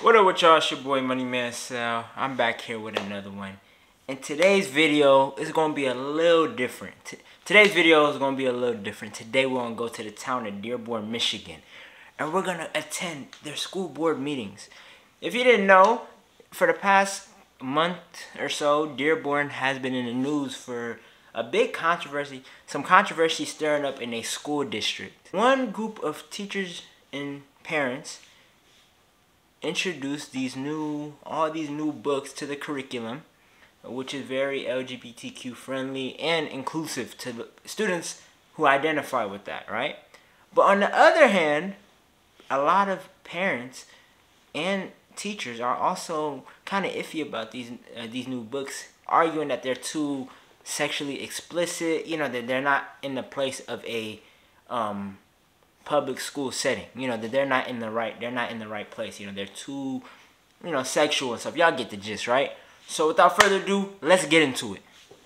What up with y'all? It's your boy Moneymansell. I'm back here with another one. And today's video is going to be a little different. Today's video is going to be a little different. Today we're going to go to the town of Dearborn, Michigan. And we're going to attend their school board meetings. If you didn't know, for the past month or so, Dearborn has been in the news for a big controversy. Some controversy stirring up in a school district. One group of teachers and parents introduced all these new books to the curriculum, which is very LGBTQ friendly and inclusive to the students who identify with that, right? But on the other hand, a lot of parents and teachers are also kind of iffy about these new books, arguing that they're too sexually explicit, you know, that they're not in the place of a public school setting, you know, that they're not in the right place, you know, they're too, you know, sexual and stuff. Y'all get the gist, right? So without further ado, let's get into it.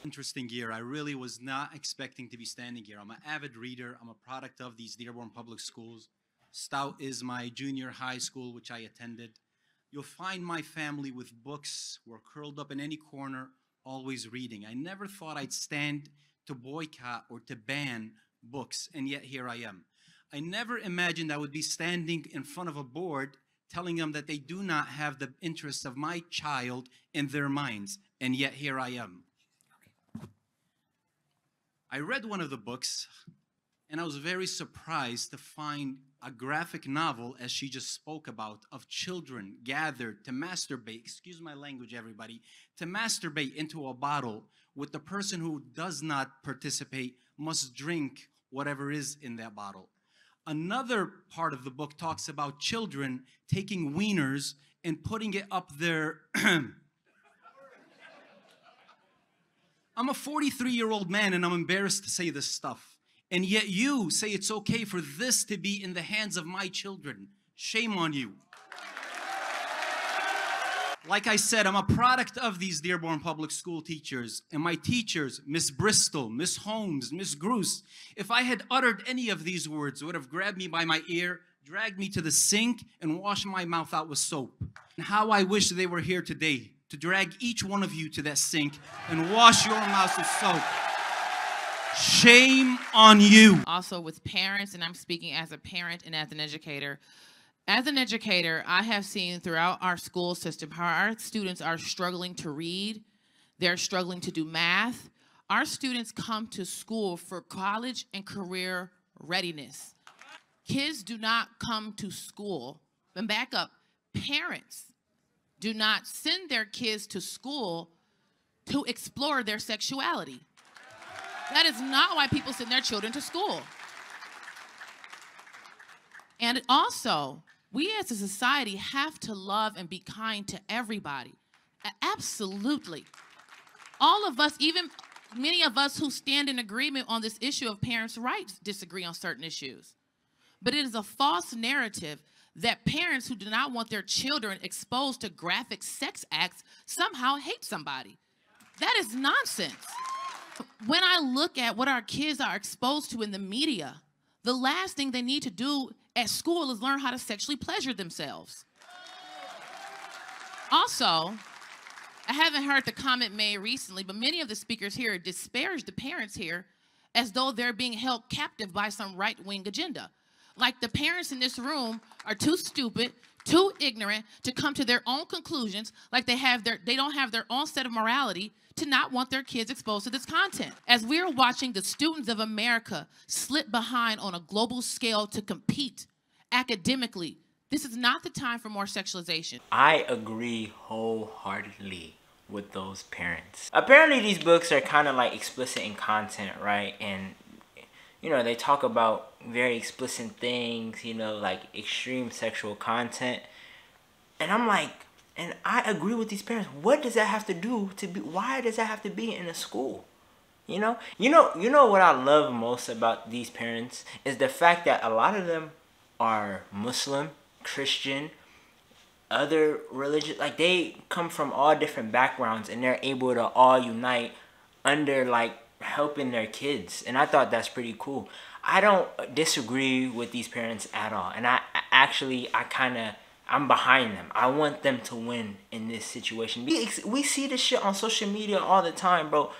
Interesting year. I really was not expecting to be standing here. I'm an avid reader. I'm a product of these Dearborn public schools. Stout is my junior high school, which I attended. You'll find my family with books. We're curled up in any corner, always reading. I never thought I'd stand to boycott or to ban books, and yet here I am. I never imagined I would be standing in front of a board telling them that they do not have the interests of my child in their minds, and yet here I am. I read one of the books, and I was very surprised to find a graphic novel, as she just spoke about, of children gathered to masturbate, excuse my language everybody, to masturbate into a bottle with the person who does not participate must drink whatever is in that bottle. Another part of the book talks about children taking wieners and putting it up their... I'm a 43-year-old man and I'm embarrassed to say this stuff. And yet you say it's okay for this to be in the hands of my children. Shame on you. Like I said, I'm a product of these Dearborn public school teachers. And my teachers, Miss Bristol, Miss Holmes, Miss Gruce, if I had uttered any of these words, would have grabbed me by my ear, dragged me to the sink, and washed my mouth out with soap. And how I wish they were here today to drag each one of you to that sink and wash your mouths with soap. Shame on you. Also with parents, and I'm speaking as a parent and as an educator. As an educator, I have seen throughout our school system how our students are struggling to read. They're struggling to do math. Our students come to school for college and career readiness. Kids do not come to school, and back up, parents do not send their kids to school to explore their sexuality. That is not why people send their children to school. And also, we as a society have to love and be kind to everybody. Absolutely. All of us, even many of us who stand in agreement on this issue of parents' rights, disagree on certain issues. But it is a false narrative that parents who do not want their children exposed to graphic sex acts somehow hate somebody. That is nonsense. When I look at what our kids are exposed to in the media, the last thing they need to do at school is learn how to sexually pleasure themselves. Also, I haven't heard the comment made recently, but many of the speakers here disparage the parents here as though they're being held captive by some right-wing agenda. Like the parents in this room are too stupid, too ignorant to come to their own conclusions, like they don't have their own set of morality to not want their kids exposed to this content. As we're watching the students of America slip behind on a global scale to compete academically, this is not the time for more sexualization. I agree wholeheartedly with those parents. Apparently these books are kind of like explicit in content, right? And you know, they talk about very explicit things, you know, like extreme sexual content. And I'm like, and I agree with these parents. What does that have to do to be, why does that have to be in a school? You know what I love most about these parents is the fact that a lot of them are Muslim, Christian, other religions. Like they come from all different backgrounds and they're able to all unite under like helping their kids. And I thought that's pretty cool. I don't disagree with these parents at all. And I I'm behind them. I want them to win in this situation. We see this shit on social media all the time, bro.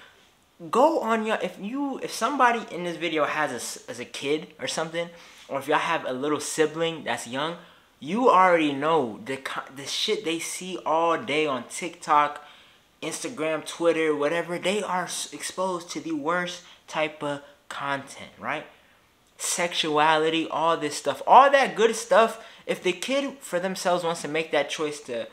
Go on your, if somebody in this video has as a kid or something, or if y'all have a little sibling that's young, you already know the shit they see all day on TikTok, Instagram, Twitter, whatever. They are exposed to the worst type of content, right? Sexuality, all this stuff, all that good stuff. If the kid for themselves wants to make that choice to,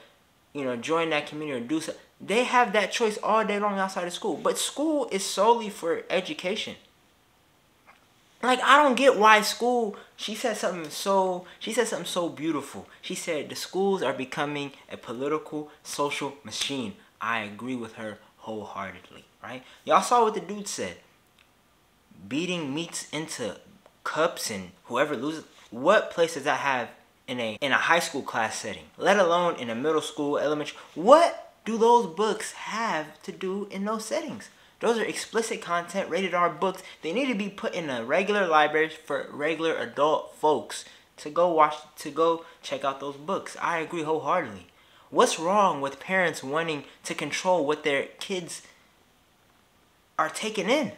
you know, join that community or do so, they have that choice all day long outside of school. But school is solely for education. Like, I don't get why school, she said something so beautiful. She said the schools are becoming a political, social machine. I agree with her wholeheartedly, right? Y'all saw what the dude said. Beating meats into cups and whoever loses. What place does that have in a high school class setting? Let alone in a middle school, elementary. What do those books have to do in those settings? Those are explicit content, rated R books. They need to be put in a regular library for regular adult folks to go check out those books. I agree wholeheartedly. What's wrong with parents wanting to control what their kids are taking in?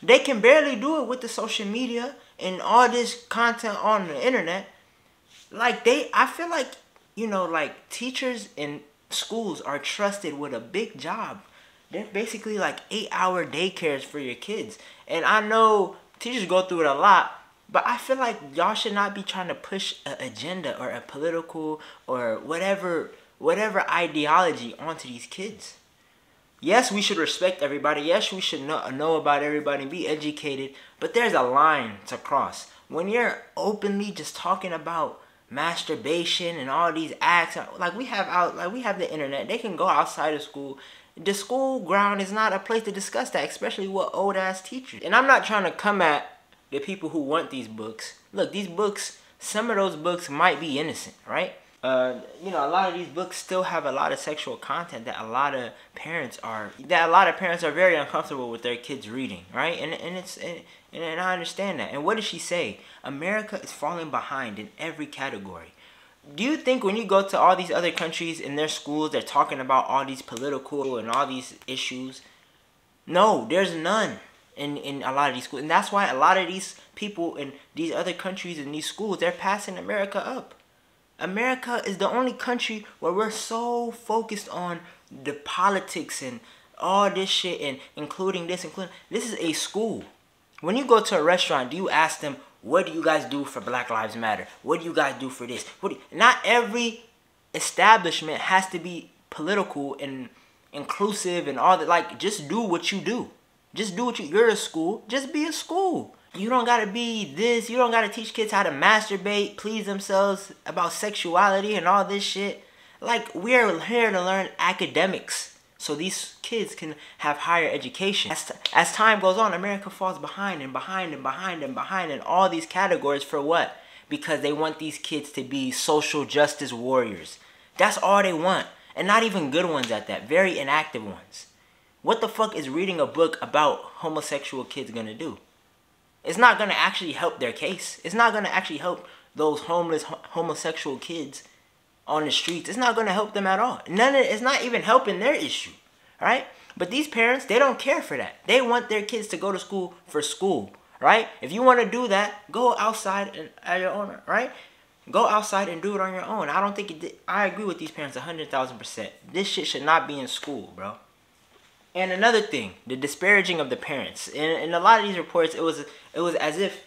They can barely do it with the social media and all this content on the internet. Like, I feel like, you know, like, teachers in schools are trusted with a big job. They're basically like 8-hour daycares for your kids. And I know teachers go through it a lot, but I feel like y'all should not be trying to push an agenda or a political or whatever ideology onto these kids. Yes, we should respect everybody. Yes, we should know about everybody and be educated. But there's a line to cross. When you're openly just talking about masturbation and all these acts, like we have the internet. They can go outside of school. The school ground is not a place to discuss that, especially with old ass teachers. And I'm not trying to come at the people who want these books. Look, these books, some of those books might be innocent, right? You know, a lot of these books still have a lot of sexual content that a lot of parents are very uncomfortable with their kids reading, right? And I understand that. And what does she say? America is falling behind in every category. Do you think when you go to all these other countries in their schools, they're talking about all these political and all these issues? No, there's none in a lot of these schools. And that's why a lot of these people in these other countries in these schools, they're passing America up. America is the only country where we're so focused on the politics and all this shit and including this is a school. When you go to a restaurant, do you ask them, what do you guys do for Black Lives Matter? What do you guys do for this? Not every establishment has to be political and inclusive and all that. Like, just do what you do. Just do what you're a school. Just be a school. You don't gotta be this. You don't gotta teach kids how to masturbate, please themselves, about sexuality and all this shit. Like, we're here to learn academics so these kids can have higher education. As time goes on, America falls behind and behind and behind and behind in all these categories. For what? Because they want these kids to be social justice warriors. That's all they want. And not even good ones at that. Very inactive ones. What the fuck is reading a book about homosexual kids gonna do? It's not gonna actually help their case. It's not gonna actually help those homeless homosexual kids on the streets. It's not going to help them at all. It's not even helping their issue, right? But these parents, they don't care for that. They want their kids to go to school for school, right? If you want to do that, go outside and at your own, right? Go outside and do it on your own. I agree with these parents 100,000%. This shit should not be in school, bro. And another thing, the disparaging of the parents. In a lot of these reports, it was as if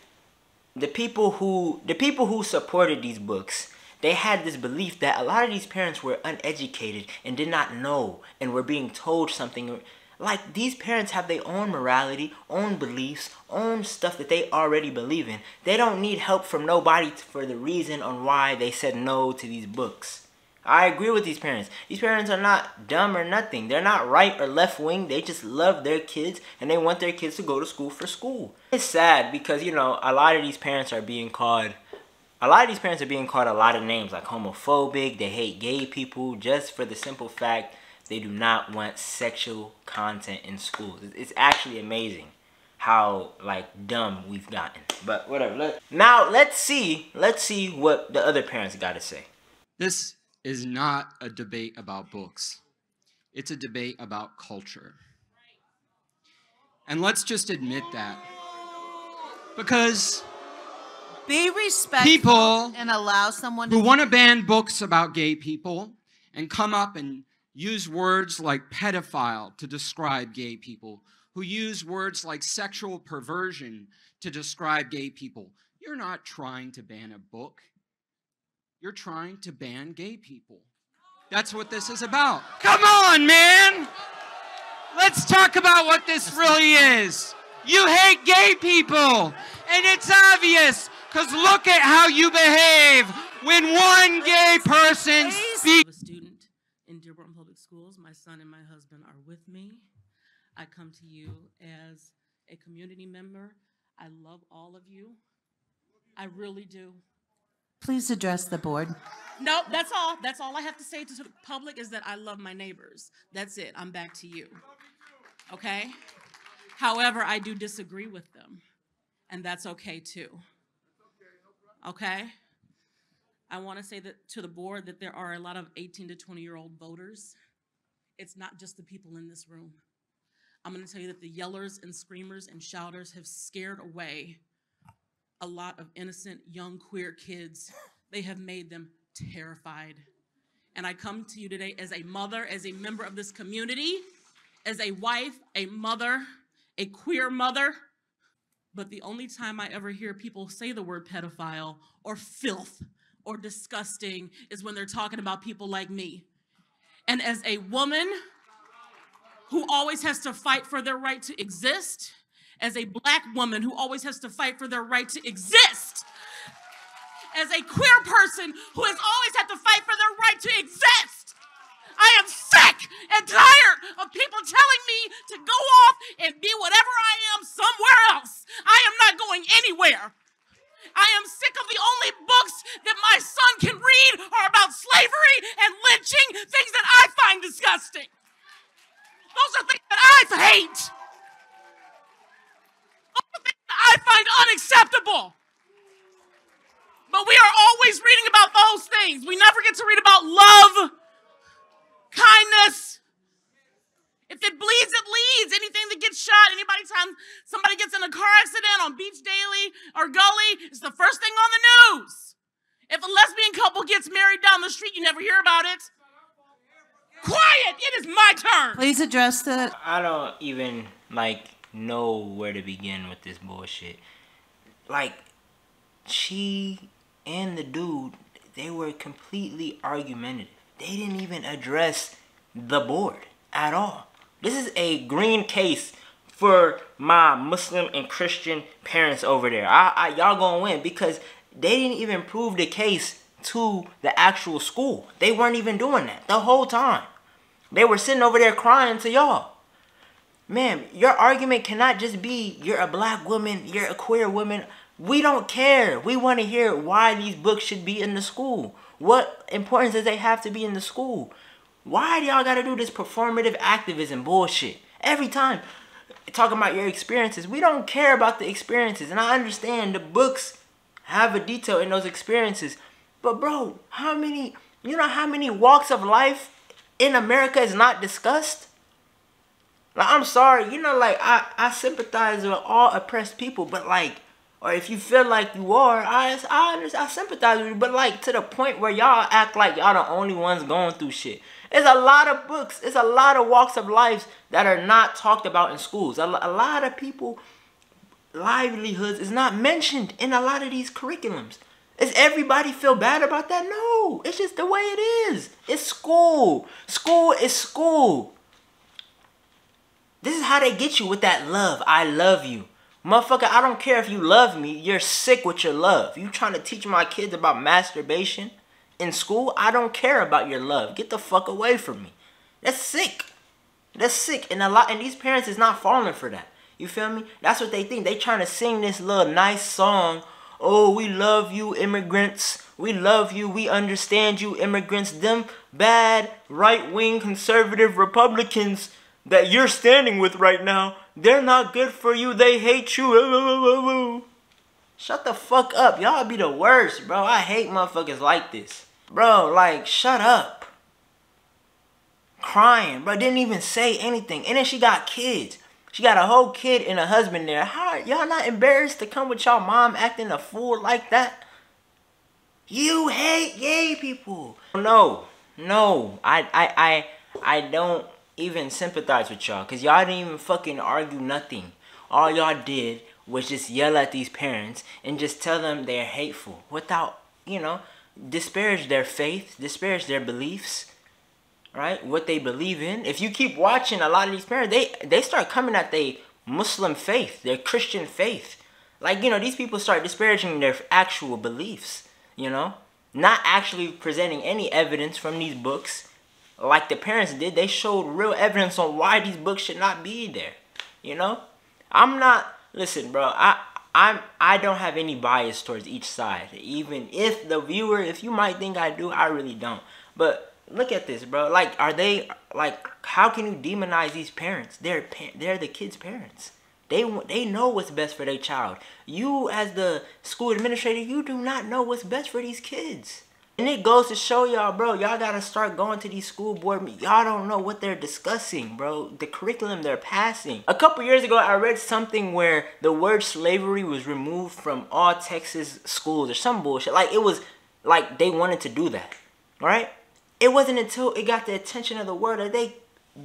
the people who supported these books, they had this belief that a lot of these parents were uneducated and did not know and were being told something. Like, these parents have their own morality, own beliefs, own stuff that they already believe in. They don't need help from nobody for the reason on why they said no to these books. I agree with these parents. These parents are not dumb or nothing. They're not right or left wing. They just love their kids and they want their kids to go to school for school. It's sad because, you know, a lot of these parents are being called a lot of names like homophobic. They hate gay people just for the simple fact they do not want sexual content in schools. It's actually amazing how, like, dumb we've gotten. But whatever. Now let's see what the other parents got to say. This is not a debate about books. It's a debate about culture. And let's just admit that. Because be respectful people and allow someone who want to ban books about gay people and come up and use words like pedophile to describe gay people, who use words like sexual perversion to describe gay people, you're not trying to ban a book. You're trying to ban gay people. That's what this is about. Come on, man! Let's talk about what this really is. You hate gay people, and it's obvious, because look at how you behave when one gay person speaks. I'm a student in Dearborn Public Schools. My son and my husband are with me. I come to you as a community member. I love all of you. I really do. Please address the board. No, that's all. That's all I have to say to the public is that I love my neighbors. That's it. I'm back to you. Okay? However, I do disagree with them, and that's okay too. Okay? I want to say that to the board that there are a lot of 18 to 20-year-old voters. It's not just the people in this room. I'm going to tell you that the yellers and screamers and shouters have scared away a lot of innocent young queer kids. They have made them terrified. And I come to you today as a mother, as a member of this community, as a wife, a mother, a queer mother. But the only time I ever hear people say the word pedophile or filth or disgusting is when they're talking about people like me. And as a woman who always has to fight for their right to exist, as a Black woman who always has to fight for their right to exist, as a queer person who has always had to fight for their right to exist, I am sick and tired of people telling me to go off and be whatever I am somewhere else. I am not going anywhere. I am sick of the only books that my son can read are about slavery and lynching, things that I find disgusting. Those are things that I hate. Those are things that I find unacceptable. But we are always reading about those things. We never get to read about love, kindness. If it bleeds, it leads. Anything that gets shot, time somebody gets in a car accident on Beach Daily or Gully, it's the first thing on the news. If a lesbian couple gets married down the street, you never hear about it. Quiet, it is my turn. Please address the... I don't even, know where to begin with this bullshit. She and the dude, they were completely argumentative. They didn't even address the board at all. This is a green case for my Muslim and Christian parents over there. Y'all gonna win because they didn't even prove the case to the actual school. They weren't even doing that the whole time. They were sitting over there crying to y'all. Man, your argument cannot just be you're a Black woman, you're a queer woman. We don't care. We want to hear why these books should be in the school. What importance does they have to be in the school? Why do y'all got to do this performative activism bullshit? Every time talking about your experiences, we don't care about the experiences. And I understand the books have a detail in those experiences. But bro, how many walks of life in America is not discussed? I'm sorry, I sympathize with all oppressed people, but or if you feel like you are, I sympathize with you, but to the point where y'all act like y'all the only ones going through shit. There's a lot of books, there's a lot of walks of life that are not talked about in schools. A lot of people, livelihoods is not mentioned in a lot of these curriculums. Does everybody feel bad about that? No, it's just the way it is. It's school. School is school. This is how they get you with that love. I love you. Motherfucker, I don't care if you love me. You're sick with your love. You trying to teach my kids about masturbation in school? I don't care about your love. Get the fuck away from me. That's sick. That's sick. And these parents is not falling for that. You feel me? That's what they think. They trying to sing this little nice song. Oh, we love you, immigrants. We love you. We understand you, immigrants. Them bad, right-wing, conservative Republicans that you're standing with right now, they're not good for you. They hate you. Shut the fuck up. Y'all be the worst, bro. I hate motherfuckers like this. Bro, like, shut up. Crying, bro. Didn't even say anything. And then she got kids. She got a whole kid and a husband there. How y'all not embarrassed to come with y'all mom acting a fool like that? You hate gay people. No, I don't even sympathize with y'all, because y'all didn't even fucking argue nothing. All y'all did was just yell at these parents and just tell them they're hateful without, you know, disparage their faith, disparage their beliefs, right? What they believe in. If you keep watching, a lot of these parents, they start coming at their Muslim faith, their Christian faith. Like, you know, these people start disparaging their actual beliefs, you know, not actually presenting any evidence from these books like the parents did. They showed real evidence on why these books should not be there, you know. I'm not, listen, bro, I don't have any bias towards each side. Even if the viewer, if you might think I do, I really don't. But look at this, bro. Like, are they, like, how can you demonize these parents? They're the kids' parents. They know what's best for their child. You, as the school administrator, you do not know what's best for these kids. And it goes to show y'all, bro, y'all got to start going to these school board meetings. Y'all don't know what they're discussing, bro. The curriculum they're passing. A couple years ago, I read something where the word slavery was removed from all Texas schools or some bullshit. Like, it was like they wanted to do that, right? It wasn't until it got the attention of the world that they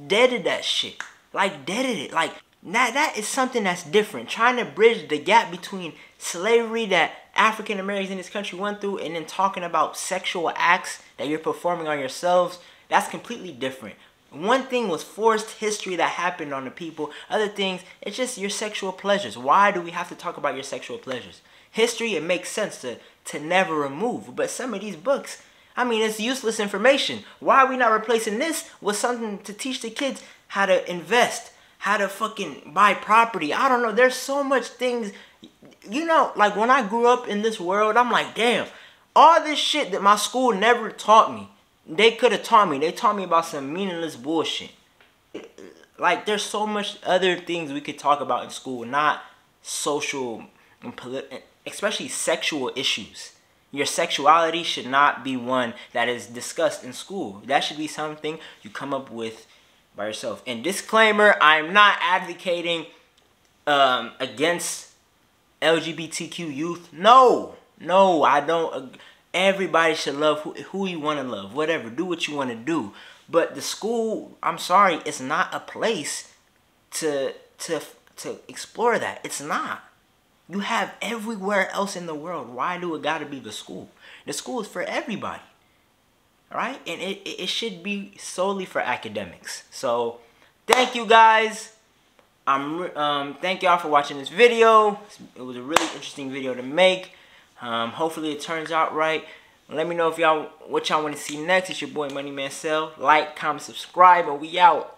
deaded that shit. Like, deaded it. Like, that is something that's different. Trying to bridge the gap between slavery that African Americans in this country went through and then talking about sexual acts that you're performing on yourselves, that's completely different. One thing was forced history that happened on the people. Other things, it's just your sexual pleasures. Why do we have to talk about your sexual pleasures? History, it makes sense to never remove. But some of these books, I mean, it's useless information. Why are we not replacing this with something to teach the kids how to invest, how to fucking buy property? I don't know. There's so much things. You know, like, when I grew up in this world, I'm like, damn, all this shit that my school never taught me, they could have taught me. They taught me about some meaningless bullshit. Like, there's so much other things we could talk about in school, not social and political, especially sexual issues. Your sexuality should not be one that is discussed in school. That should be something you come up with by yourself. And disclaimer, I'm not advocating against LGBTQ youth. No, I don't. Everybody should love who you want to love. Whatever, do what you want to do. But the school, I'm sorry, it's not a place to explore that. It's not. You have everywhere else in the world. Why do it got to be the school? The school is for everybody, all right? And it should be solely for academics. So, thank you guys. Thank y'all for watching this video. It was a really interesting video to make. Hopefully it turns out right. Let me know if what y'all want to see next. It's your boy Moneymansell. Like, comment, subscribe, and we out.